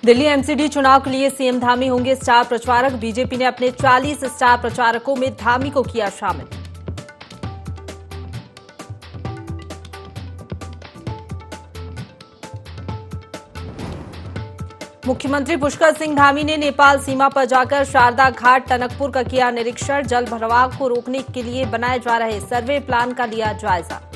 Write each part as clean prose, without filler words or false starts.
Delhi MCD चुनाव के लिए सीएम धामी होंगे स्टार प्रचारक। बीजेपी ने अपने 40 स्टार प्रचारकों में धामी को किया शामिल। मुख्यमंत्री पुष्कर सिंह धामी ने नेपाल सीमा पर जाकर शारदा घाट टनकपुर का किया निरीक्षण। जल भराव को रोकने के लिए बनाए जा रहे सर्वे प्लान का लिया जायजा।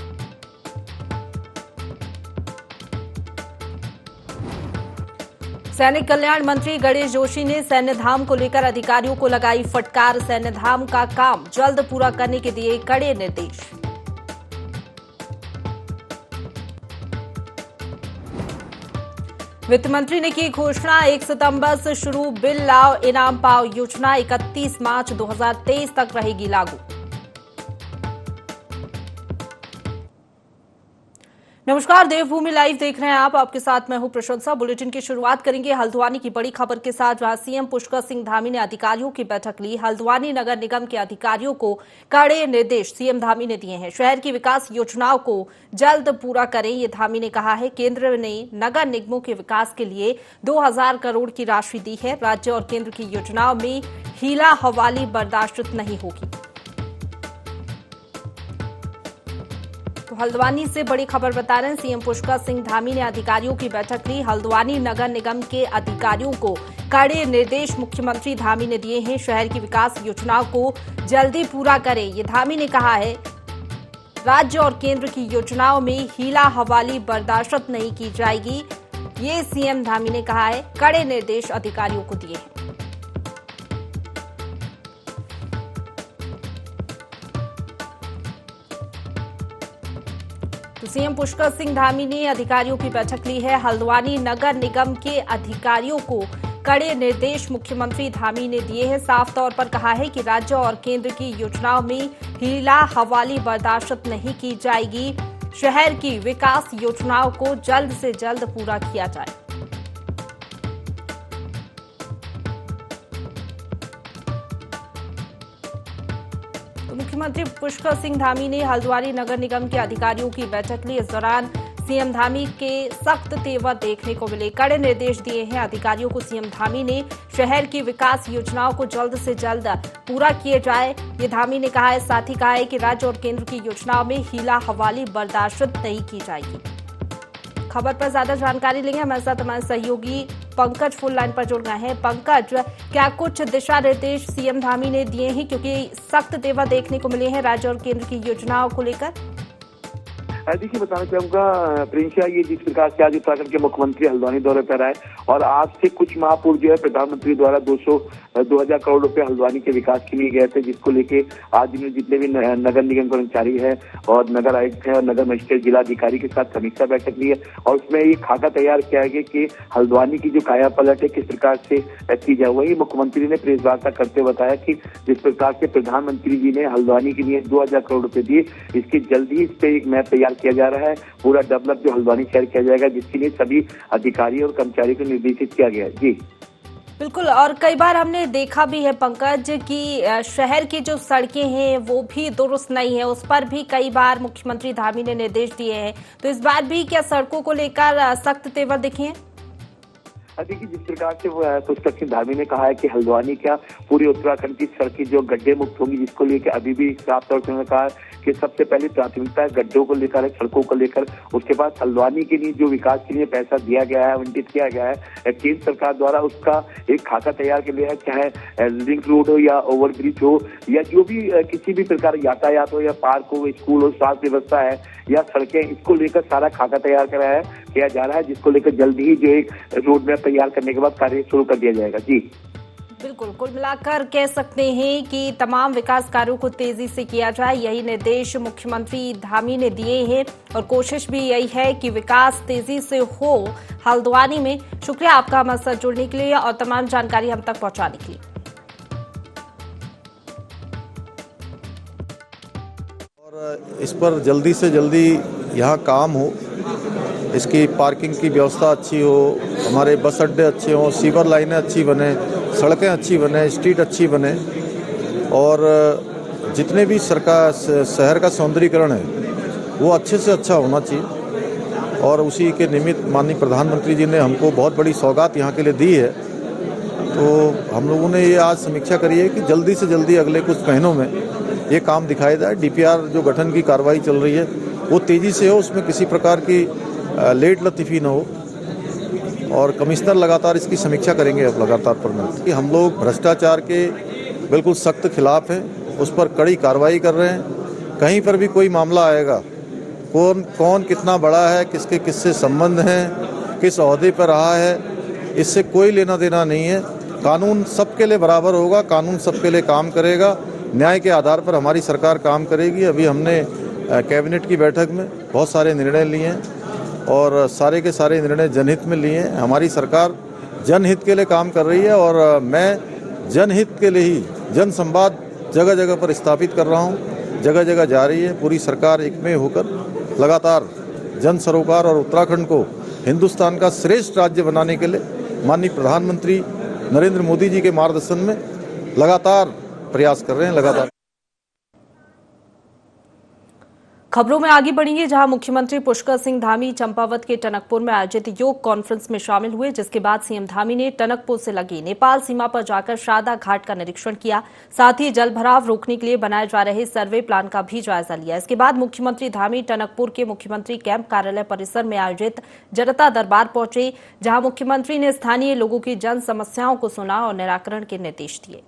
सैनिक कल्याण मंत्री गणेश जोशी ने सैन्य धाम को लेकर अधिकारियों को लगाई फटकार। सैन्य धाम का काम जल्द पूरा करने के दिए कड़े निर्देश। वित्त मंत्री ने की घोषणा, 1 सितंबर से शुरू बिल लाओ इनाम पाओ योजना 31 मार्च 2023 तक रहेगी लागू। नमस्कार, देवभूमि लाइव देख रहे हैं आप। आपके साथ मैं हूं प्रशंसा। बुलेटिन की शुरुआत करेंगे हल्द्वानी की बड़ी खबर के साथ, जहां सीएम पुष्कर सिंह धामी ने अधिकारियों की बैठक ली। हल्द्वानी नगर निगम के अधिकारियों को कड़े निर्देश सीएम धामी ने दिए हैं। शहर की विकास योजनाओं को जल्द पूरा करें, ये धामी ने कहा है। केंद्र ने नगर निगमों के विकास के लिए 2000 करोड़ की राशि दी है। राज्य और केंद्र की योजनाओं में हीला हवाली बर्दाश्त नहीं होगी। तो हल्द्वानी से बड़ी खबर बता रहे हैं, सीएम पुष्कर सिंह धामी ने अधिकारियों की बैठक ली। हल्द्वानी नगर निगम के अधिकारियों को कड़े निर्देश मुख्यमंत्री धामी ने दिए हैं। शहर की विकास योजनाओं को जल्दी पूरा करें, ये धामी ने कहा है। राज्य और केंद्र की योजनाओं में हीला हवाली बर्दाश्त नहीं की जाएगी, ये सीएम धामी ने कहा है। कड़े निर्देश अधिकारियों को दिए हैं। सीएम पुष्कर सिंह धामी ने अधिकारियों की बैठक ली है। हल्द्वानी नगर निगम के अधिकारियों को कड़े निर्देश मुख्यमंत्री धामी ने दिए हैं। साफ तौर पर कहा है कि राज्य और केंद्र की योजनाओं में हीला हवाली बर्दाश्त नहीं की जाएगी। शहर की विकास योजनाओं को जल्द से जल्द पूरा किया जाए। मुख्यमंत्री पुष्कर सिंह धामी ने हल्द्वानी नगर निगम के अधिकारियों की बैठक ली। इस दौरान सीएम धामी के सख्त तेवर देखने को मिले। कड़े निर्देश दिए हैं अधिकारियों को सीएम धामी ने। शहर की विकास योजनाओं को जल्द से जल्द पूरा किए जाए, ये धामी ने कहा है। साथ ही कहा है कि राज्य और केंद्र की योजनाओं में हीला हवाली बर्दाश्त नहीं की जाएगी। खबर पर ज्यादा जानकारी लेंगे, हमारे साथ हमारे सहयोगी पंकज फुल लाइन पर जुड़ गए हैं। पंकज, क्या कुछ दिशा निर्देश सीएम धामी ने दिए हैं, क्योंकि सख्त तेवर देखने को मिले हैं राज्य और केंद्र की योजनाओं को लेकर? देखिए, बताना चाहूंगा प्रिंसिया, ये जिस प्रकार से आज उत्तराखंड के मुख्यमंत्री हल्द्वानी दौरे पर आए और आज से कुछ माह पूर्व जो है प्रधानमंत्री द्वारा 2000 करोड़ रुपए हल्द्वानी के विकास के लिए गए थे, जिसको लेके आज इन्होंने जितने भी नगर निगम कर्मचारी है और नगर आयुक्त है और नगर मजिस्ट्रेट जिला अधिकारी के साथ समीक्षा बैठक ली है। और उसमें ये खाका तैयार किया गया कि हल्द्वानी की जो काया पलट है किस प्रकार से की जाए। वही मुख्यमंत्री ने प्रेस वार्ता करते बताया कि जिस प्रकार से प्रधानमंत्री जी ने हल्द्वानी के लिए 2000 करोड़ रुपए दिए, इसकी जल्दी इस पे एक मैप तैयार किया जा रहा है। पूरा डेवलप जो हल्द्वानी शहर किया जाएगा, जिसके लिए सभी अधिकारी और कर्मचारी को निर्देशित किया गया है। जी बिल्कुल, और कई बार हमने देखा भी है पंकज कि शहर की जो सड़कें हैं वो भी दुरुस्त नहीं है, उस पर भी कई बार मुख्यमंत्री धामी ने निर्देश दिए हैं। तो इस बार भी क्या सड़कों को लेकर सख्त तेवर दिखे हैं? देखिए, जिस प्रकार से पुष्कर सिंह धामी ने कहा है कि हल्द्वानी क्या पूरे उत्तराखंड की सड़कें जो गड्ढे मुक्त होंगी, जिसको लेकर अभी भी साफ तौर से उन्होंने कहा कि सबसे पहले प्राथमिकता है गड्ढों को लेकर है, सड़कों को लेकर। उसके बाद हल्द्वानी के लिए जो विकास के लिए पैसा दिया गया है, आवंटित किया गया है केंद्र सरकार द्वारा, उसका एक खाका तैयार कर लिया है। चाहे लिंक रोड हो या ओवरब्रिज हो या जो भी किसी भी प्रकार यातायात हो या पार्क हो, स्कूल हो, स्वास्थ्य व्यवस्था है या सड़कें, इसको लेकर सारा खाका तैयार किया जा रहा है, जिसको लेकर जल्द ही जो एक रोड मैप तैयार करने के बाद कार्य शुरू कर दिया जाएगा। जी बिल्कुल, कुल मिलाकर कह सकते हैं कि तमाम विकास कार्यों को तेजी से किया जाए, यही निर्देश मुख्यमंत्री धामी ने दिए हैं और कोशिश भी यही है कि विकास तेजी से हो हल्द्वानी में। शुक्रिया आपका हमारे साथ जुड़ने के लिए और तमाम जानकारी हम तक पहुंचाने के लिए। और इस पर जल्दी से जल्दी यहाँ काम हो, इसकी पार्किंग की व्यवस्था अच्छी हो, हमारे बस अड्डे अच्छे हों, सीवर लाइनें अच्छी बने, सड़कें अच्छी बने, स्ट्रीट अच्छी बने और जितने भी शहर का सौंदर्यीकरण है वो अच्छे से अच्छा होना चाहिए। और उसी के निमित्त माननीय प्रधानमंत्री जी ने हमको बहुत बड़ी सौगात यहाँ के लिए दी है। तो हम लोगों ने ये आज समीक्षा करी है कि जल्दी से जल्दी अगले कुछ महीनों में ये काम दिखाया जाए। डीपीआर जो गठन की कार्रवाई चल रही है वो तेज़ी से हो, उसमें किसी प्रकार की लेट लतीफ़ी न हो, और कमिश्नर लगातार इसकी समीक्षा करेंगे अब लगातार परमानेंट कि हम लोग भ्रष्टाचार के बिल्कुल सख्त खिलाफ हैं, उस पर कड़ी कार्रवाई कर रहे हैं। कहीं पर भी कोई मामला आएगा, कौन कितना बड़ा है, किसके किससे संबंध हैं, किस ओहदे पर रहा है, इससे कोई लेना देना नहीं है। कानून सबके लिए बराबर होगा, कानून सबके लिए काम करेगा, न्याय के आधार पर हमारी सरकार काम करेगी। अभी हमने कैबिनेट की बैठक में बहुत सारे निर्णय लिए हैं और सारे के सारे निर्णय जनहित में लिए हैं। हमारी सरकार जनहित के लिए काम कर रही है और मैं जनहित के लिए ही जन संवाद जगह जगह पर स्थापित कर रहा हूं, जगह जगह जा रही है। पूरी सरकार एक में होकर लगातार जन सरोकार और उत्तराखंड को हिंदुस्तान का श्रेष्ठ राज्य बनाने के लिए माननीय प्रधानमंत्री नरेंद्र मोदी जी के मार्गदर्शन में लगातार प्रयास कर रहे हैं। लगातार खबरों में आगे बढ़ेंगे, जहां मुख्यमंत्री पुष्कर सिंह धामी चंपावत के टनकपुर में आयोजित योग कॉन्फ्रेंस में शामिल हुए, जिसके बाद सीएम धामी ने टनकपुर से लगी नेपाल सीमा पर जाकर शारदा घाट का निरीक्षण किया। साथ ही जलभराव रोकने के लिए बनाए जा रहे सर्वे प्लान का भी जायजा लिया। इसके बाद मुख्यमंत्री धामी टनकपुर के मुख्यमंत्री कैंप कार्यालय परिसर में आयोजित जनता दरबार पहुंचे, जहां मुख्यमंत्री ने स्थानीय लोगों की जन समस्याओं को सुना और निराकरण के निर्देश दिए।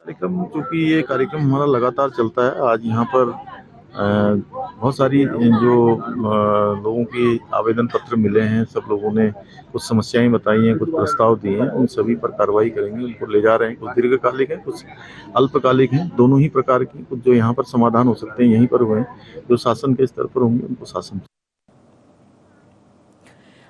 कार्यक्रम, चूंकि ये कार्यक्रम हमारा लगातार चलता है, आज यहाँ पर बहुत सारी जो लोगों की आवेदन पत्र मिले हैं, सब लोगों ने कुछ समस्याएं बताई हैं, कुछ प्रस्ताव दिए हैं, उन सभी पर कार्रवाई करेंगे। उनको ले जा रहे हैं, कुछ दीर्घकालिक हैं, कुछ अल्पकालिक हैं, दोनों ही प्रकार की। कुछ जो यहाँ पर समाधान हो सकते हैं यहीं पर हुए, जो शासन के स्तर पर होंगे उनको शासन।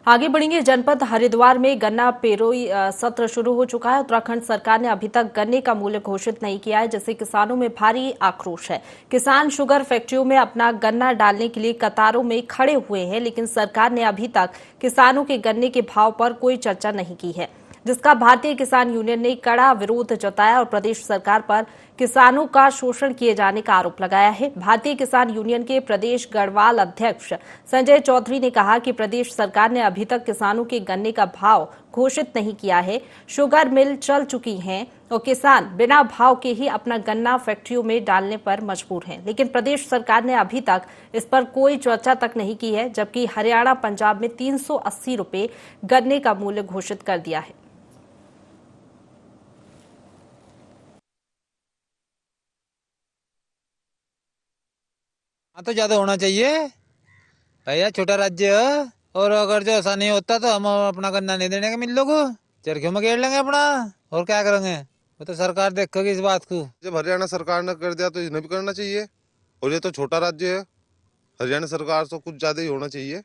आगे बढ़ेंगे, जनपद हरिद्वार में गन्ना पेरोई सत्र शुरू हो चुका है। उत्तराखंड सरकार ने अभी तक गन्ने का मूल्य घोषित नहीं किया है, जिससे किसानों में भारी आक्रोश है। किसान शुगर फैक्ट्रियों में अपना गन्ना डालने के लिए कतारों में खड़े हुए हैं, लेकिन सरकार ने अभी तक किसानों के गन्ने के भाव पर कोई चर्चा नहीं की है, जिसका भारतीय किसान यूनियन ने कड़ा विरोध जताया और प्रदेश सरकार पर किसानों का शोषण किए जाने का आरोप लगाया है। भारतीय किसान यूनियन के प्रदेश गढ़वाल अध्यक्ष संजय चौधरी ने कहा कि प्रदेश सरकार ने अभी तक किसानों के गन्ने का भाव घोषित नहीं किया है। शुगर मिल चल चुकी हैं और किसान बिना भाव के ही अपना गन्ना फैक्ट्रियों में डालने पर मजबूर हैं, लेकिन प्रदेश सरकार ने अभी तक इस पर कोई चर्चा तक नहीं की है, जबकि हरियाणा पंजाब में 380 रुपये गन्ने का मूल्य घोषित कर दिया है। तो ज्यादा होना चाहिए भैया, छोटा राज्य है, और अगर जो ऐसा नहीं होता तो हम अपना गन्ना नहीं देने का मिल लोगों चरखियों में घेर लेंगे अपना, और क्या करेंगे। वो तो सरकार देखेगी इस बात को। जब हरियाणा सरकार ने कर दिया तो इन्हें भी करना चाहिए, और ये तो छोटा राज्य है, हरियाणा सरकार तो कुछ ज्यादा ही होना चाहिए,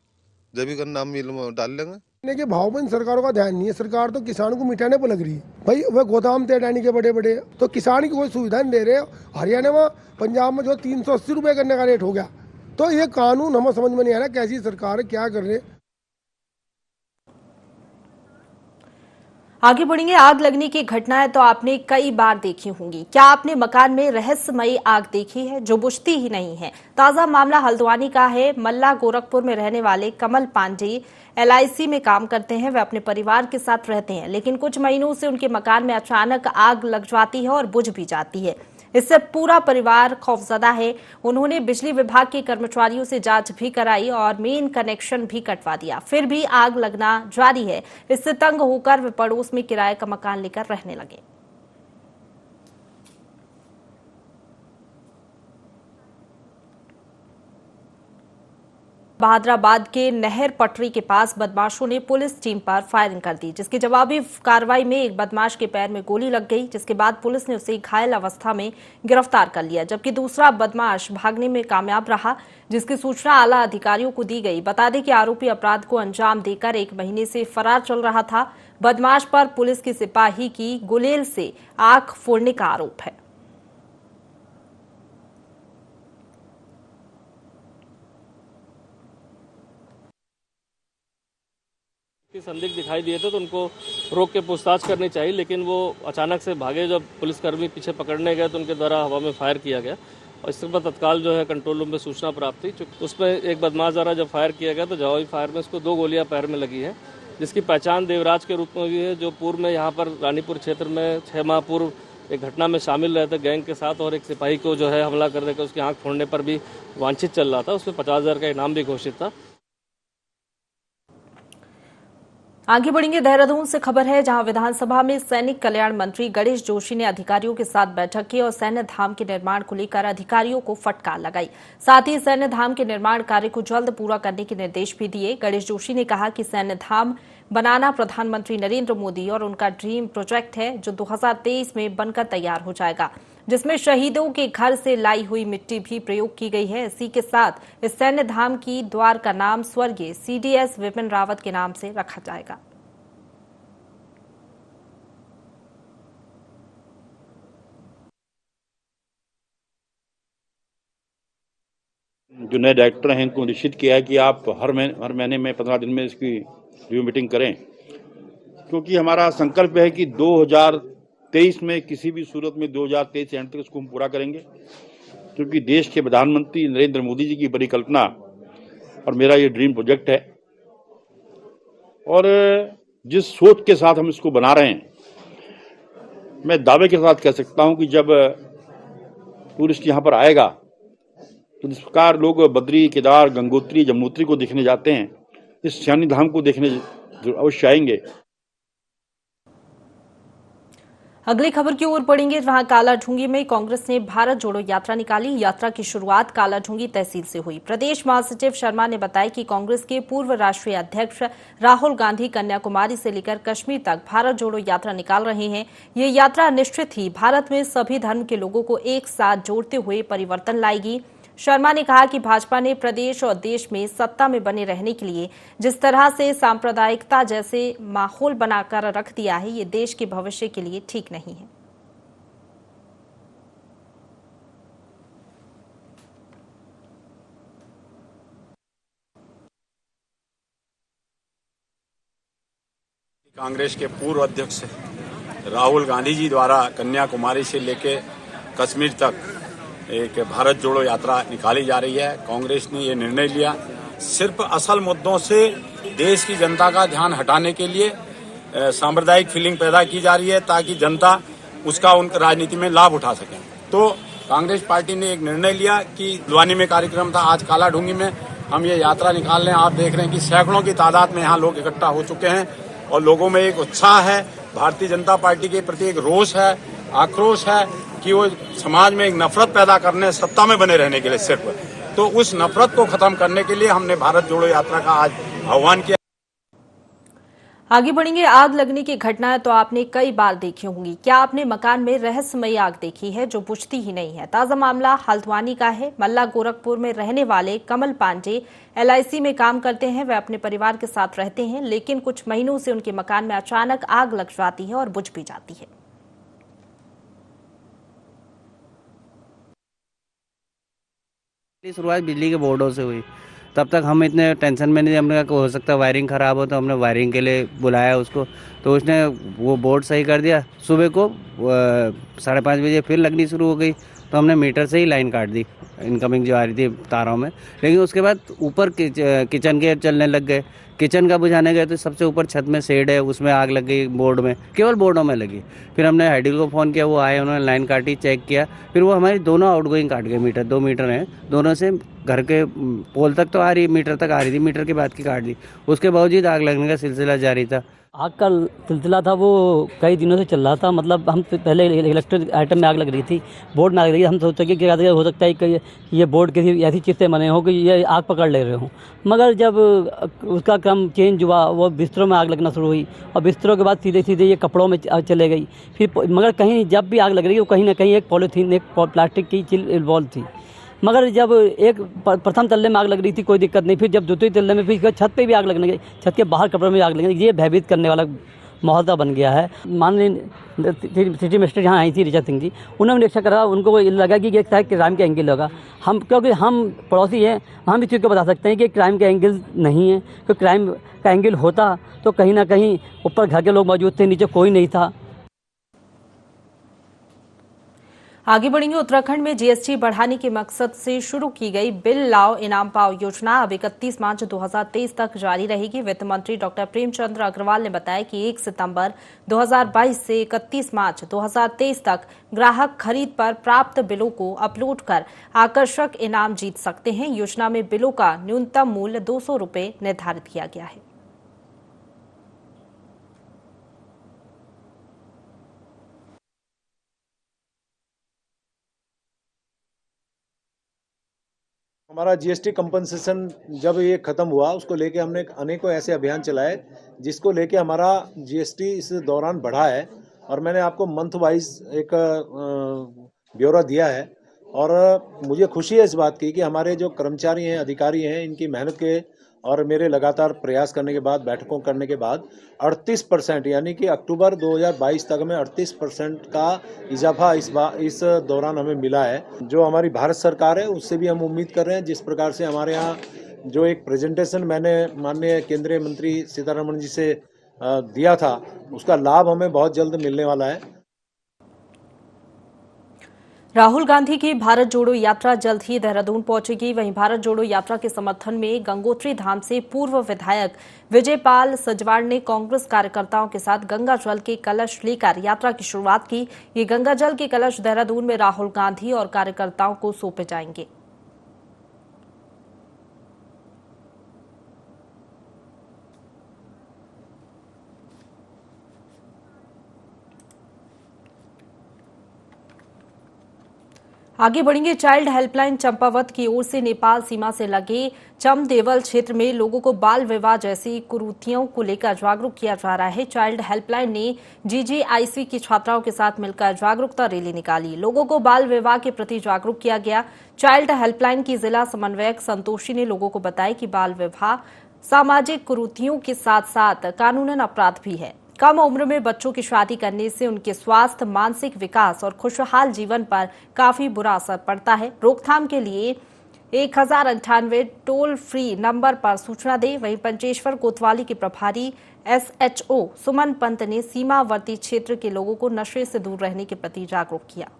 जब भी गन्ना मिल में डाल लेंगे। के भाव में सरकारों का ध्यान नहीं है। सरकार तो किसानों को मिटाने पर लग रही है। भाई वह गोदाम थे डानी के बड़े बड़े, तो किसान की कोई सुविधा नहीं दे रहे। हरियाणा में पंजाब में जो 380 रुपए करने का रेट हो गया, तो ये कानून हमें समझ में नहीं आ रहा कैसी सरकार है, क्या कर रहे। आगे बढ़ेंगे, आग लगने की घटनाएं तो आपने कई बार देखी होंगी। क्या आपने मकान में रहस्यमयी आग देखी है जो बुझती ही नहीं है? ताजा मामला हल्द्वानी का है। मल्ला गोरखपुर में रहने वाले कमल पांडे LIC में काम करते हैं। वे अपने परिवार के साथ रहते हैं, लेकिन कुछ महीनों से उनके मकान में अचानक आग लग जाती है और बुझ भी जाती है। इससे पूरा परिवार खौफजदा है। उन्होंने बिजली विभाग के कर्मचारियों से जांच भी कराई और मेन कनेक्शन भी कटवा दिया, फिर भी आग लगना जारी है। इससे तंग होकर वे पड़ोस में किराए का मकान लेकर रहने लगे। बहादुराबाद के नहर पटरी के पास बदमाशों ने पुलिस टीम पर फायरिंग कर दी, जिसकी जवाबी कार्रवाई में एक बदमाश के पैर में गोली लग गई, जिसके बाद पुलिस ने उसे घायल अवस्था में गिरफ्तार कर लिया, जबकि दूसरा बदमाश भागने में कामयाब रहा, जिसकी सूचना आला अधिकारियों को दी गई। बता दें कि आरोपी अपराध को अंजाम देकर 1 महीने से फरार चल रहा था। बदमाश पर पुलिस के सिपाही की गुलेल से आंख फोड़ने का आरोप है। संदिग्ध दिखाई दिए थे तो उनको रोक के पूछताछ करनी चाहिए, लेकिन वो अचानक से भागे। जब पुलिसकर्मी पीछे पकड़ने गए तो उनके द्वारा हवा में फायर किया गया और इसके बाद तत्काल जो है कंट्रोल रूम में सूचना प्राप्त हुई। उसमें एक बदमाश द्वारा जब फायर किया गया तो जवाबी फायर में उसको 2 गोलियां पैर में लगी है, जिसकी पहचान देवराज के रूप में हुई है, जो पूर्व में यहाँ पर रानीपुर क्षेत्र में 6 माह पूर्व एक घटना में शामिल रहे थे गैंग के साथ और एक सिपाही को जो है हमला कर देकर उसकी आंख फोड़ने पर भी वांछित चल रहा था। उसमें 50,000 का इनाम भी घोषित था। आगे बढ़ेंगे। देहरादून से खबर है, जहां विधानसभा में सैनिक कल्याण मंत्री गणेश जोशी ने अधिकारियों के साथ बैठक की और सैन्य धाम के निर्माण को लेकर अधिकारियों को फटकार लगाई। साथ ही सैन्य धाम के निर्माण कार्य को जल्द पूरा करने के निर्देश भी दिए। गणेश जोशी ने कहा कि सैन्य धाम बनाना प्रधानमंत्री नरेंद्र मोदी और उनका ड्रीम प्रोजेक्ट है, जो 2023 में बनकर तैयार हो जाएगा, जिसमें शहीदों के घर से लाई हुई मिट्टी भी प्रयोग की गई है। इसी के साथ इस सैन्य धाम की द्वार का नाम स्वर्गीय CDS विपिन रावत के नाम से रखा जाएगा। जो नए डायरेक्टर हैं इनको निश्चित किया है कि आप हर महीने में 15 दिन में इसकी रिव्यू मीटिंग करें, क्योंकि हमारा संकल्प है कि 2023 में किसी भी सूरत में 2023 एंड तक इसको हम पूरा करेंगे, क्योंकि देश के प्रधानमंत्री नरेंद्र मोदी जी की परिकल्पना और मेरा ये ड्रीम प्रोजेक्ट है। और जिस सोच के साथ हम इसको बना रहे हैं, मैं दावे के साथ कह सकता हूं कि जब टूरिस्ट यहाँ पर आएगा तो जिस प्रकार लोग बद्री, केदार, गंगोत्री, यमुनोत्री को देखने जाते हैं, इस सैन्य धाम को देखने अवश्य आएंगे। अगली खबर की ओर बढ़ेंगे, जहां कालाढूंगी में कांग्रेस ने भारत जोड़ो यात्रा निकाली। यात्रा की शुरुआत कालाढूंगी तहसील से हुई। प्रदेश महासचिव शर्मा ने बताया कि कांग्रेस के पूर्व राष्ट्रीय अध्यक्ष राहुल गांधी कन्याकुमारी से लेकर कश्मीर तक भारत जोड़ो यात्रा निकाल रहे हैं। ये यात्रा निश्चित ही भारत में सभी धर्म के लोगों को एक साथ जोड़ते हुए परिवर्तन लाएगी। शर्मा ने कहा कि भाजपा ने प्रदेश और देश में सत्ता में बने रहने के लिए जिस तरह से सांप्रदायिकता जैसे माहौल बनाकर रख दिया है, ये देश के भविष्य के लिए ठीक नहीं है। कांग्रेस के पूर्व अध्यक्ष राहुल गांधी जी द्वारा कन्याकुमारी से लेकर कश्मीर तक एक भारत जोड़ो यात्रा निकाली जा रही है। कांग्रेस ने ये निर्णय लिया सिर्फ असल मुद्दों से देश की जनता का ध्यान हटाने के लिए सांप्रदायिक फीलिंग पैदा की जा रही है, ताकि जनता उसका उनका राजनीति में लाभ उठा सके। तो कांग्रेस पार्टी ने एक निर्णय लिया कि हल्द्वानी में कार्यक्रम था, आज कालाढूंगी में हम ये यात्रा निकाल रहे हैं। आप देख रहे हैं कि सैकड़ों की तादाद में यहाँ लोग इकट्ठा हो चुके हैं और लोगों में एक उत्साह है, भारतीय जनता पार्टी के प्रति एक रोष है, आक्रोश है कि वो समाज में एक नफरत पैदा करने, सत्ता में बने रहने के लिए सिर्फ, तो उस नफरत को खत्म करने के लिए हमने भारत जोड़ो यात्रा का आज आह्वान किया। आगे बढ़ेंगे। आग लगने की घटनाएं तो आपने कई बार देखी होंगी। क्या आपने मकान में रहस्यमयी आग देखी है जो बुझती ही नहीं है? ताजा मामला हल्द्वानी का है। मल्ला गोरखपुर में रहने वाले कमल पांडे LIC में काम करते हैं। वे अपने परिवार के साथ रहते हैं, लेकिन कुछ महीनों से उनके मकान में अचानक आग लग जाती है और बुझ भी जाती है। शुरुआत बिजली के बोर्डों से हुई। तब तक हम इतने टेंशन में नहीं, हमने कहा हो सकता है वायरिंग ख़राब हो, तो हमने वायरिंग के लिए बुलाया उसको, तो उसने वो बोर्ड सही कर दिया। सुबह को 5:30 बजे फिर लगनी शुरू हो गई, तो हमने मीटर से ही लाइन काट दी, इनकमिंग जो आ रही थी तारों में। लेकिन उसके बाद ऊपर किचन के चलने लग गए। किचन का बुझाने गए तो सबसे ऊपर छत में शेड है, उसमें आग लग गई बोर्ड में, केवल बोर्डों में लगी। फिर हमने हाइडिल को फ़ोन किया, वो आए, उन्होंने लाइन काटी, चेक किया। फिर वो हमारी दोनों आउटगोइंग काट गए, मीटर 2 मीटर हैं, दोनों से घर के पोल तक तो आ रही, मीटर तक आ रही थी, मीटर के बाद की काट दी। उसके बावजूद आग लगने का सिलसिला जारी था। आग का सिलसिला था वो कई दिनों से चल रहा था। मतलब हम पहले इलेक्ट्रिक आइटम में आग लग रही थी, बोर्ड में आग लग रही थी। हम सोचे कि क्या हो सकता है कि ये बोर्ड किसी ऐसी चीज़ से बने हो कि ये आग पकड़ ले रहे हों। मगर जब उसका क्रम चेंज हुआ, वो बिस्तरों में आग लगना शुरू हुई और बिस्तरों के बाद सीधे सीधे ये कपड़ों में चले गई। फिर मगर कहीं जब भी आग लग रही वो कहीं ना कहीं एक पॉलीथीन, एक प्लास्टिक की चीज इन्वॉल्व थी। मगर जब एक प्रथम तल्ले में आग लग रही थी कोई दिक्कत नहीं, फिर जब द्वितीय तल्ले में, फिर छत पे भी आग लगने गई, छत के बाहर कपड़ों में आग लगने गई। ये भयभीत करने वाला माहौल सा बन गया है। माननीय सिटी मजिस्ट्रेट यहाँ आई थी ऋचा सिंह जी, उन्होंने निरीक्षण करा, उनको लगा कि एक शायद क्राइम का एंगल होगा। हम क्योंकि हम पड़ोसी हैं, हम इस चीज़ को बता सकते हैं कि क्राइम का एंगल नहीं है। तो क्राइम का एंगल होता तो कहीं ना कहीं ऊपर घर के लोग मौजूद थे, नीचे कोई नहीं था। आगे बढ़ेंगे। उत्तराखंड में जीएसटी बढ़ाने के मकसद से शुरू की गई बिल लाओ इनाम पाओ योजना अब 31 मार्च 2023 तक जारी रहेगी। वित्त मंत्री डॉक्टर प्रेमचंद्र अग्रवाल ने बताया कि 1 सितंबर 2022 से 31 मार्च 2023 तक ग्राहक खरीद पर प्राप्त बिलों को अपलोड कर आकर्षक इनाम जीत सकते हैं। योजना में बिलों का न्यूनतम मूल्य 200 रुपये निर्धारित किया गया है। हमारा जीएसटी कंपनसेशन जब ये खत्म हुआ, उसको लेके हमने अनेकों ऐसे अभियान चलाए जिसको लेके हमारा जीएसटी इस दौरान बढ़ा है। और मैंने आपको मंथ वाइज एक ब्यौरा दिया है और मुझे खुशी है इस बात की कि हमारे जो कर्मचारी हैं, अधिकारी हैं, इनकी मेहनत के और मेरे लगातार प्रयास करने के बाद, बैठकों करने के बाद 38% यानी कि अक्टूबर 2022 तक में 38% का इजाफा इस दौरान हमें मिला है। जो हमारी भारत सरकार है उससे भी हम उम्मीद कर रहे हैं, जिस प्रकार से हमारे यहाँ जो एक प्रेजेंटेशन मैंने माननीय केंद्रीय मंत्री सीतारमण जी से दिया था, उसका लाभ हमें बहुत जल्द मिलने वाला है। राहुल गांधी की भारत जोड़ो यात्रा जल्द ही देहरादून पहुंचेगी। वहीं भारत जोड़ो यात्रा के समर्थन में गंगोत्री धाम से पूर्व विधायक विजयपाल सजवाड़ ने कांग्रेस कार्यकर्ताओं के साथ गंगा जल के कलश लेकर यात्रा की शुरुआत की। ये गंगा जल के कलश देहरादून में राहुल गांधी और कार्यकर्ताओं को सौंपे जाएंगे। आगे बढ़ेंगे। चाइल्ड हेल्पलाइन चंपावत की ओर से नेपाल सीमा से लगे चमदेवल क्षेत्र में लोगों को बाल विवाह जैसी कुरीतियों को लेकर जागरूक किया जा रहा है। चाइल्ड हेल्पलाइन ने जीजीआईसी की छात्राओं के साथ मिलकर जागरूकता रैली निकाली। लोगों को बाल विवाह के प्रति जागरूक किया गया। चाइल्ड हेल्पलाइन की जिला समन्वयक संतोषी ने लोगों को बताया कि बाल विवाह सामाजिक कुरीतियों के साथ साथ कानूनन अपराध भी है। कम उम्र में बच्चों की शादी करने से उनके स्वास्थ्य, मानसिक विकास और खुशहाल जीवन पर काफी बुरा असर पड़ता है। रोकथाम के लिए 1098 टोल फ्री नंबर पर सूचना दें। वहीं पंचेश्वर कोतवाली के प्रभारी एसएचओ सुमन पंत ने सीमावर्ती क्षेत्र के लोगों को नशे से दूर रहने के प्रति जागरूक किया।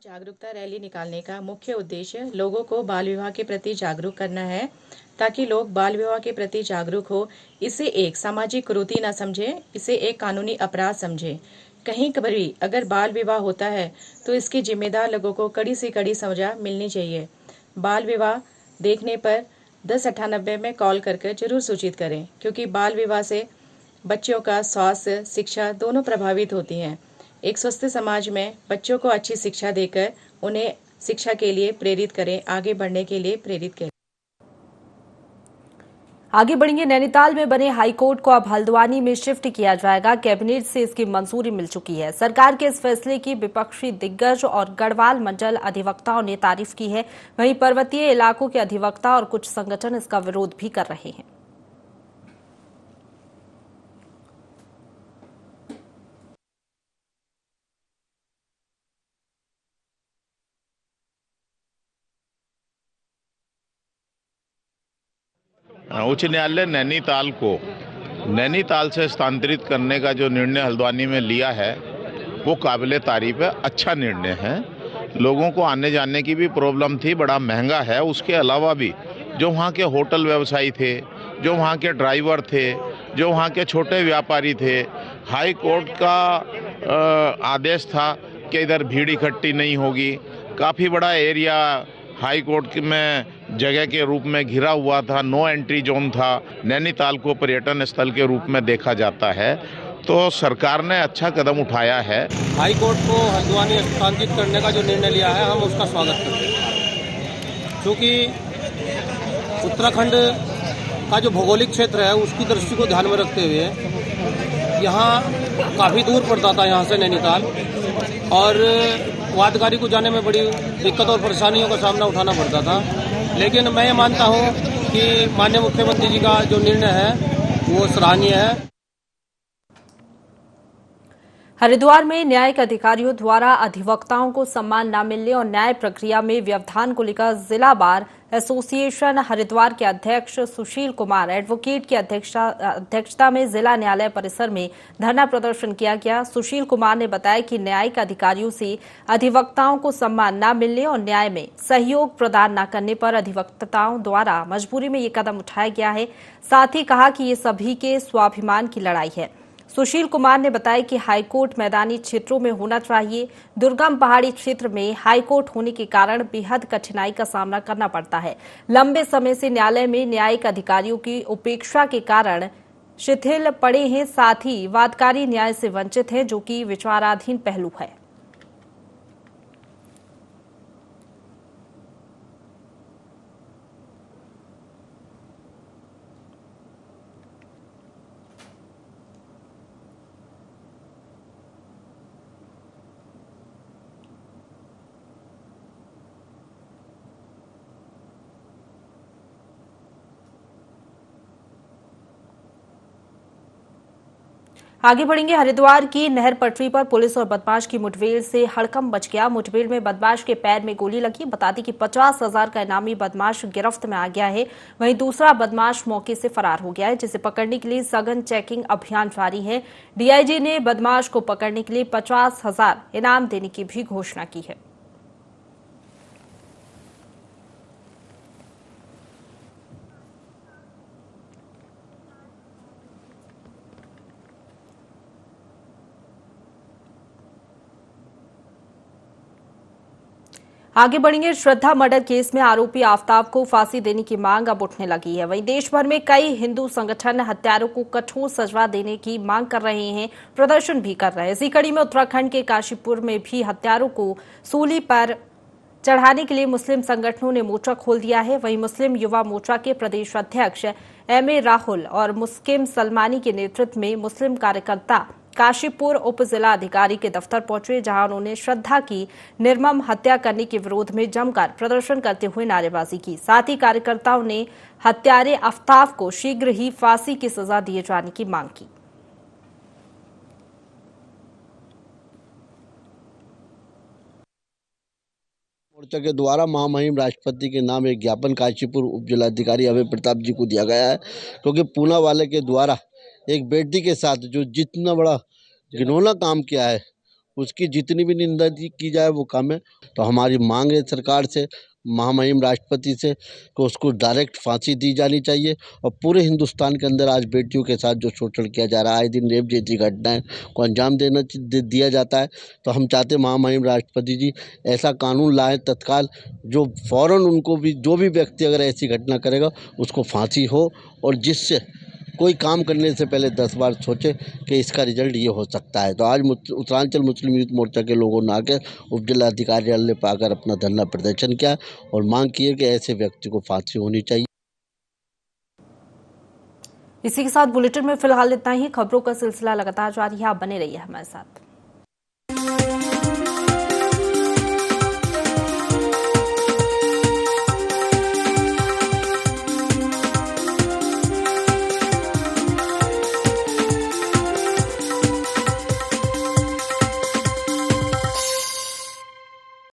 जागरूकता रैली निकालने का मुख्य उद्देश्य लोगों को बाल विवाह के प्रति जागरूक करना है, ताकि लोग बाल विवाह के प्रति जागरूक हो, इसे एक सामाजिक कुरीति न समझे, इसे एक कानूनी अपराध समझे। कहीं कभी अगर बाल विवाह होता है तो इसके जिम्मेदार लोगों को कड़ी से कड़ी सजा मिलनी चाहिए। बाल विवाह देखने पर 1098 में कॉल करके जरूर सूचित करें, क्योंकि बाल विवाह से बच्चों का स्वास्थ्य, शिक्षा दोनों प्रभावित होती हैं। एक स्वस्थ समाज में बच्चों को अच्छी शिक्षा देकर उन्हें शिक्षा के लिए प्रेरित करें, आगे बढ़ने के लिए प्रेरित करें। आगे बढ़ेंगे। नैनीताल में बने हाईकोर्ट को अब हल्द्वानी में शिफ्ट किया जाएगा। कैबिनेट से इसकी मंजूरी मिल चुकी है। सरकार के इस फैसले की विपक्षी दिग्गज और गढ़वाल मंडल अधिवक्ताओं ने तारीफ की है। वहीं पर्वतीय इलाकों के अधिवक्ता और कुछ संगठन इसका विरोध भी कर रहे हैं। उच्च न्यायालय नैनीताल को नैनीताल से स्थानांतरित करने का जो निर्णय हल्द्वानी में लिया है वो काबिले तारीफ है, अच्छा निर्णय है। लोगों को आने जाने की भी प्रॉब्लम थी, बड़ा महंगा है। उसके अलावा भी जो वहाँ के होटल व्यवसायी थे, जो वहाँ के ड्राइवर थे, जो वहाँ के छोटे व्यापारी थे, हाई कोर्ट का आदेश था कि इधर भीड़ इकट्ठी नहीं होगी। काफ़ी बड़ा एरिया हाई कोर्ट में जगह के रूप में घिरा हुआ था, नो एंट्री जोन था, नैनीताल को पर्यटन स्थल के रूप में देखा जाता है, तो सरकार ने अच्छा कदम उठाया है। हाई कोर्ट को हल्द्वानी स्थानांतरित करने का जो निर्णय लिया है, हम उसका स्वागत करते हैं, क्योंकि उत्तराखंड का जो भौगोलिक क्षेत्र है उसकी दृष्टि को ध्यान में रखते हुए यहाँ काफ़ी दूर पड़ता था यहाँ से नैनीताल, और वादकारी को जाने में बड़ी दिक्कत और परेशानियों का सामना उठाना पड़ता था। लेकिन मैं ये मानता हूँ कि माननीय मुख्यमंत्री जी का जो निर्णय है वो सराहनीय है। हरिद्वार में न्यायिक अधिकारियों द्वारा अधिवक्ताओं को सम्मान न मिलने और न्याय प्रक्रिया में व्यवधान को लेकर जिला बार एसोसिएशन हरिद्वार के अध्यक्ष सुशील कुमार एडवोकेट की अध्यक्षता में जिला न्यायालय परिसर में धरना प्रदर्शन किया गया। सुशील कुमार ने बताया कि न्यायिक अधिकारियों से अधिवक्ताओं को सम्मान न मिलने और न्याय में सहयोग प्रदान न करने पर अधिवक्ताओं द्वारा मजबूरी में ये कदम उठाया गया है। साथ ही कहा कि ये सभी के स्वाभिमान की लड़ाई है। सुशील कुमार ने बताया कि हाईकोर्ट मैदानी क्षेत्रों में होना चाहिए। दुर्गम पहाड़ी क्षेत्र में हाईकोर्ट होने के कारण बेहद कठिनाई का सामना करना पड़ता है। लंबे समय से न्यायालय में न्यायिक अधिकारियों की उपेक्षा के कारण शिथिल पड़े हैं। साथ ही वादकारी न्याय से वंचित हैं, जो कि विचाराधीन पहलू है। आगे बढ़ेंगे। हरिद्वार की नहर पटरी पर पुलिस और बदमाश की मुठभेड़ से हड़कंप मच गया। मुठभेड़ में बदमाश के पैर में गोली लगी। बता दें कि 50,000 का इनामी बदमाश गिरफ्त में आ गया है। वहीं दूसरा बदमाश मौके से फरार हो गया है, जिसे पकड़ने के लिए सघन चेकिंग अभियान जारी है। डीआईजी ने बदमाश को पकड़ने के लिए 50,000 इनाम देने की भी घोषणा की है। आगे बढ़ेंगे। श्रद्धा मर्डर केस में आरोपी आफ्ताब को फांसी देने की मांग अब उठने लगी है। वहीं देश भर में कई हिंदू संगठन हत्यारों को कठोर सजा देने की मांग कर रहे हैं, प्रदर्शन भी कर रहे हैं। इसी कड़ी में उत्तराखंड के काशीपुर में भी हत्यारों को सूली पर चढ़ाने के लिए मुस्लिम संगठनों ने मोर्चा खोल दिया है। वहीं मुस्लिम युवा मोर्चा के प्रदेश अध्यक्ष एमए राहुल और मुस्किम सलमानी के नेतृत्व में मुस्लिम कार्यकर्ता काशीपुर उप जिला अधिकारी के दफ्तर पहुंचे, जहां उन्होंने श्रद्धा की निर्मम हत्या करने के विरोध में जमकर प्रदर्शन करते हुए नारेबाजी की। साथ ही कार्यकर्ताओं ने हत्यारे आफ्ताब को शीघ्र ही फांसी की सजा दिए जाने की मांग की। मोर्चा के द्वारा महामहिम राष्ट्रपति के नाम एक ज्ञापन काशीपुर उप जिलाधिकारी अभय प्रताप जी को दिया गया है, क्योंकि पूना वाले के द्वारा एक बेटी के साथ जो जितना बड़ा घिनौना काम किया है, उसकी जितनी भी निंदा की जाए वो कम है। तो हमारी मांग है सरकार से, महामहिम राष्ट्रपति से, कि उसको डायरेक्ट फांसी दी जानी चाहिए। और पूरे हिंदुस्तान के अंदर आज बेटियों के साथ जो शोषण किया जा रहा है, आए दिन रेप जैसी घटनाएं को अंजाम दिया जाता है, तो हम चाहते महामहिम राष्ट्रपति जी ऐसा कानून लाए तत्काल, जो फौरन उनको भी, जो भी व्यक्ति अगर ऐसी घटना करेगा उसको फांसी हो, और जिससे कोई काम करने से पहले 10 बार सोचे कि इसका रिजल्ट ये हो सकता है। तो आज उत्तरांचल मुस्लिम यूथ मोर्चा के लोगों ने आकर उप जिलाधिकारी पर आकर अपना धरना प्रदर्शन किया और मांग की है कि ऐसे व्यक्ति को फांसी होनी चाहिए। इसी के साथ बुलेटिन में फिलहाल इतना ही। खबरों का सिलसिला लगातार जारी है, आप बने रहिए हमारे साथ।